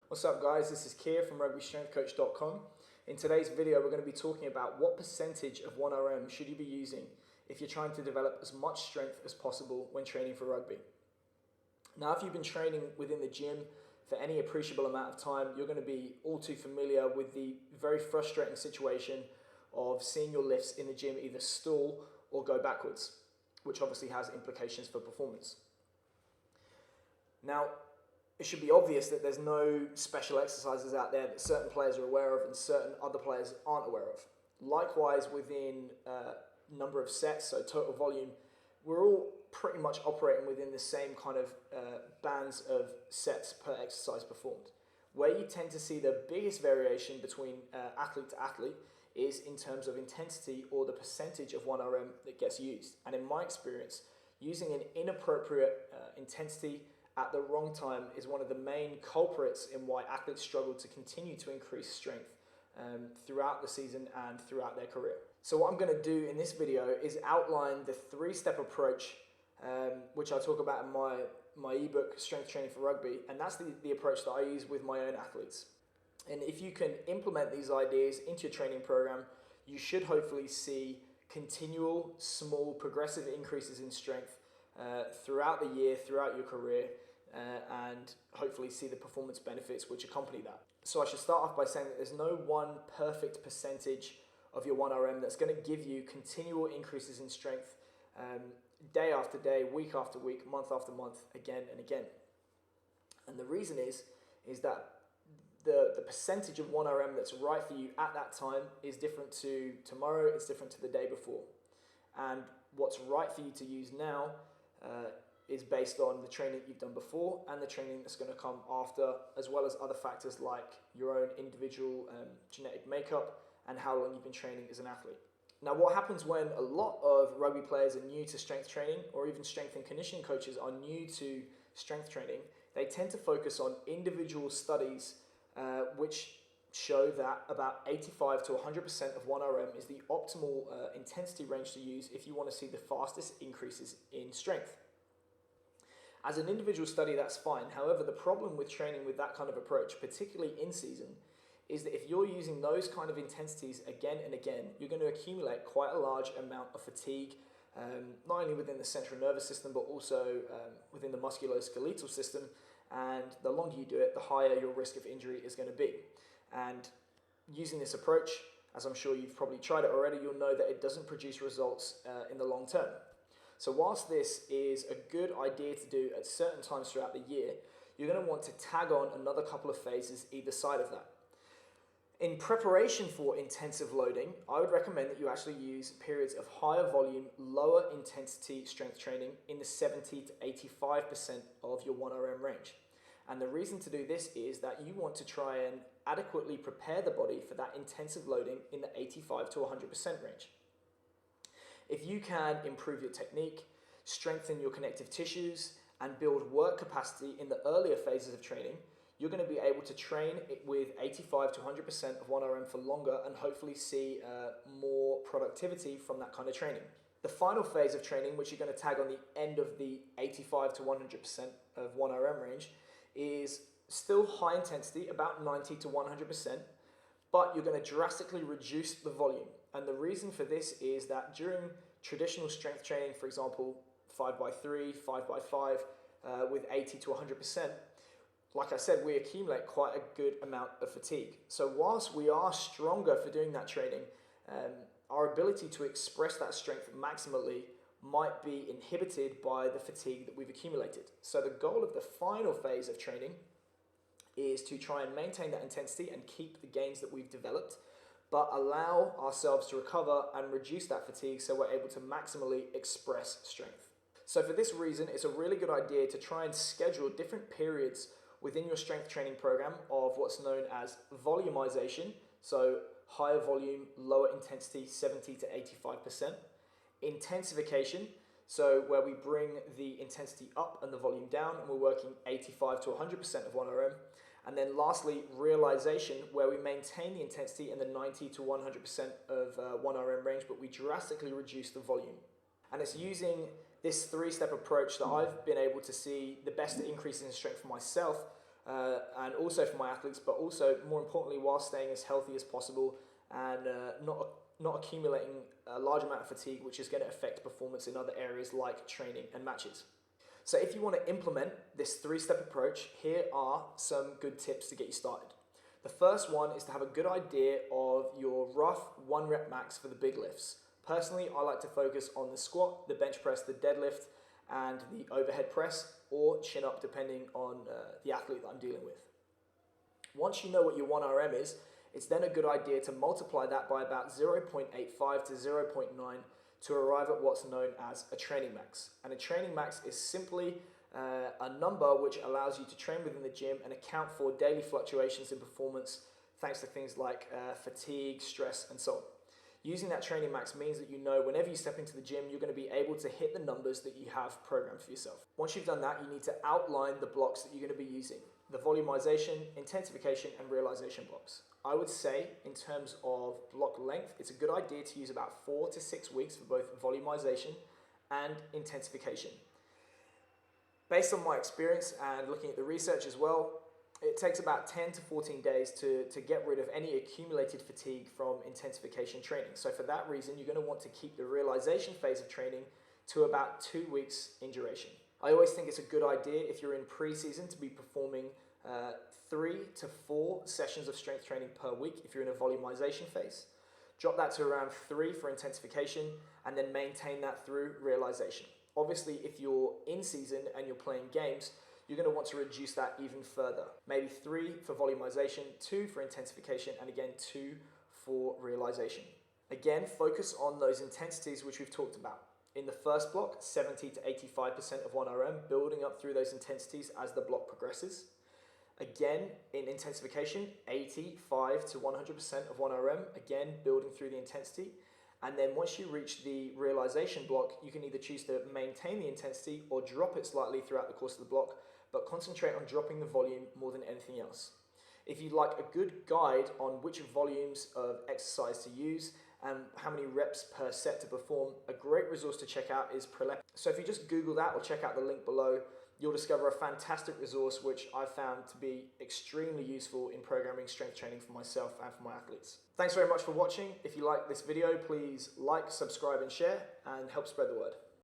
What's up guys, this is Keir from rugbystrengthcoach.com. In today's video we're going to be talking about what percentage of 1RM should you be using if you're trying to develop as much strength as possible when training for rugby. Now if you've been training within the gym for any appreciable amount of time, you're going to be all too familiar with the very frustrating situation of seeing your lifts in the gym either stall or go backwards, which obviously has implications for performance. Now, it should be obvious that there's no special exercises out there that certain players are aware of and certain other players aren't aware of. Likewise, within number of sets, so total volume, we're all pretty much operating within the same kind of bands of sets per exercise performed. Where you tend to see the biggest variation between athlete to athlete is in terms of intensity or the percentage of 1RM that gets used. And in my experience, using an inappropriate intensity at the wrong time is one of the main culprits in why athletes struggle to continue to increase strength throughout the season and throughout their career. So what I'm going to do in this video is outline the three-step approach which I talk about in my ebook, Strength Training for Rugby, and that's the approach that I use with my own athletes. And if you can implement these ideas into your training program, you should hopefully see continual, small, progressive increases in strength throughout the year, throughout your career, and hopefully see the performance benefits which accompany that. So I should start off by saying that there's no one perfect percentage of your 1RM that's going to give you continual increases in strength day after day, week after week, month after month, again and again. And the reason is that the percentage of 1RM that's right for you at that time is different to tomorrow, it's different to the day before. And what's right for you to use now is based on the training you've done before and the training that's going to come after, as well as other factors like your own individual genetic makeup and how long you've been training as an athlete. Now, what happens when a lot of rugby players are new to strength training, or even strength and conditioning coaches are new to strength training, they tend to focus on individual studies which show that about 85 to 100% of 1RM is the optimal intensity range to use if you want to see the fastest increases in strength. As an individual study, that's fine. However, the problem with training with that kind of approach, particularly in season, is that if you're using those kind of intensities again and again, you're going to accumulate quite a large amount of fatigue, not only within the central nervous system, but also within the musculoskeletal system. And the longer you do it, the higher your risk of injury is going to be. And using this approach, as I'm sure you've probably tried it already, you'll know that it doesn't produce results in the long term. So whilst this is a good idea to do at certain times throughout the year, you're going to want to tag on another couple of phases either side of that. In preparation for intensive loading, I would recommend that you actually use periods of higher volume, lower intensity strength training in the 70 to 85% of your 1RM range. And the reason to do this is that you want to try and adequately prepare the body for that intensive loading in the 85 to 100% range. If you can improve your technique, strengthen your connective tissues, and build work capacity in the earlier phases of training, you're going to be able to train with 85 to 100% of 1RM for longer and hopefully see more productivity from that kind of training. The final phase of training, which you're going to tag on the end of the 85 to 100% of 1RM range, is still high intensity, about 90 to 100%, but you're going to drastically reduce the volume. And the reason for this is that during traditional strength training, for example, 5x3, 5x5, with 80 to 100%, like I said, we accumulate quite a good amount of fatigue. So whilst we are stronger for doing that training, our ability to express that strength maximally might be inhibited by the fatigue that we've accumulated. So the goal of the final phase of training is to try and maintain that intensity and keep the gains that we've developed, but allow ourselves to recover and reduce that fatigue so we're able to maximally express strength. So for this reason, it's a really good idea to try and schedule different periods within your strength training program of what's known as volumization, so higher volume, lower intensity, 70 to 85%. Intensification, so where we bring the intensity up and the volume down, and we're working 85 to 100% of 1RM. And then lastly, realization, where we maintain the intensity in the 90 to 100% of 1RM range, but we drastically reduce the volume. And it's using this three-step approach that I've been able to see the best increases in strength for myself and also for my athletes, but also more importantly, while staying as healthy as possible and not accumulating a large amount of fatigue, which is going to affect performance in other areas like training and matches. So if you want to implement this 3-step approach, here are some good tips to get you started. The first one is to have a good idea of your rough 1 rep max for the big lifts. Personally, I like to focus on the squat, the bench press, the deadlift, and the overhead press or chin up depending on the athlete that I'm dealing with. Once you know what your 1RM is, it's then a good idea to multiply that by about 0.85 to 0.9 to arrive at what's known as a training max. And a training max is simply a number which allows you to train within the gym and account for daily fluctuations in performance thanks to things like fatigue, stress, and so on. Using that training max means that you know whenever you step into the gym, you're going to be able to hit the numbers that you have programmed for yourself. Once you've done that, you need to outline the blocks that you're going to be using. The volumization, intensification, and realization blocks. I would say in terms of block length, it's a good idea to use about 4 to 6 weeks for both volumization and intensification. Based on my experience and looking at the research as well, it takes about 10 to 14 days to get rid of any accumulated fatigue from intensification training. So for that reason, you're going to want to keep the realization phase of training to about 2 weeks in duration. I always think it's a good idea if you're in pre-season to be performing 3 to 4 sessions of strength training per week if you're in a volumization phase. Drop that to around 3 for intensification and then maintain that through realization. Obviously, if you're in season and you're playing games, you're going to want to reduce that even further. Maybe 3 for volumization, 2 for intensification, and again 2 for realization. Again, focus on those intensities which we've talked about. In the first block, 70 to 85% of 1RM, building up through those intensities as the block progresses. Again, in intensification, 85 to 100% of 1RM, again, building through the intensity. And then once you reach the realization block, you can either choose to maintain the intensity or drop it slightly throughout the course of the block, but concentrate on dropping the volume more than anything else. If you'd like a good guide on which volumes of exercise to use and how many reps per set to perform, a great resource to check out is Prelep. So if you just Google that or check out the link below, you'll discover a fantastic resource which I've found to be extremely useful in programming strength training for myself and for my athletes. Thanks very much for watching. If you like this video, please like, subscribe and share and help spread the word.